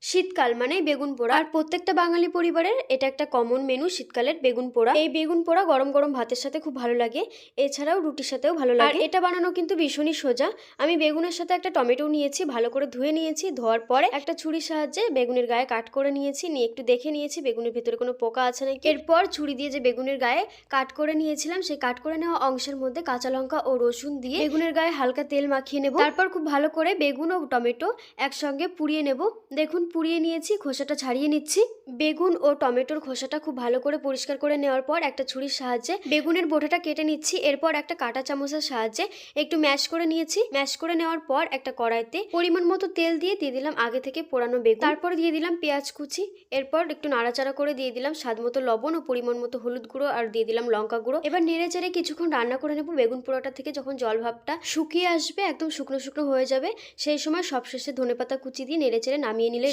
শীতকাল মানে বেগুন পোড়া, আর প্রত্যেকটা বাঙালি পরিবারের এটা একটা কমন মেনু, শীতকালের বেগুন পোড়া। এই বেগুন পোড়া গরম গরম ভাতের সাথে খুব ভালো লাগে, এছাড়াও রুটির সাথেও ভালো লাগে। আর এটা বানানো কিন্তু ভীষণই সোজা। আমি বেগুনের সাথে একটা টমেটো নিয়েছি, ভালো করে ধুয়ে নিয়েছি। ধোয়ার পরে একটা ছুরির সাহায্যে বেগুনের গায়ে কাট করে নিয়েছি, নিয়ে একটু দেখে নিয়েছি বেগুনের ভেতরে কোনো পোকা আছে নাকি। এরপর ছুরি দিয়ে যে বেগুনের গায়ে কাট করে নিয়েছিলাম, সেই কাট করে নেওয়া অংশের মধ্যে কাঁচা লঙ্কা ও রসুন দিয়ে বেগুনের গায়ে হালকা তেল মাখিয়ে নেব। তারপর খুব ভালো করে বেগুন ও টমেটো একসঙ্গে পুড়িয়ে নেব। দেখুন পুড়িয়ে নিয়েছি, খোসাটা ছাড়িয়ে নিচ্ছি। বেগুন ও টমেটোর খোসাটা খুব ভালো করে পরিষ্কার করে নেওয়ার পর একটা ছুরির সাহায্যে বেগুনের বোটাটা কেটে নিচ্ছি। এরপর একটা কাঁটা চামচের সাহায্যে একটু ম্যাশ করে নিয়েছি। ম্যাশ করে নেওয়ার পর একটা কড়াইতে পরিমাণ মতো তেল দিয়ে দিলাম আগে থেকে পোড়ানো বেগুন, তারপর দিয়ে দিলাম পেঁয়াজ কুচি। এরপর একটু নাড়াচাড়া করে দিয়ে দিলাম স্বাদ মতো লবণ ও পরিমাণ মতো হলুদ গুঁড়ো, আর দিয়ে দিলাম লঙ্কা গুঁড়ো। এবার নেড়ে চেড়ে কিছুক্ষণ রান্না করে নেব। বেগুন পোড়াটা থেকে যখন জল ভাবটা শুকিয়ে আসবে, একদম শুকনো শুকনো হয়ে যাবে, সেই সময় সবশেষে ধনেপাতা কুচি দিয়ে নেড়ে চেড়ে নামিয়ে নিলে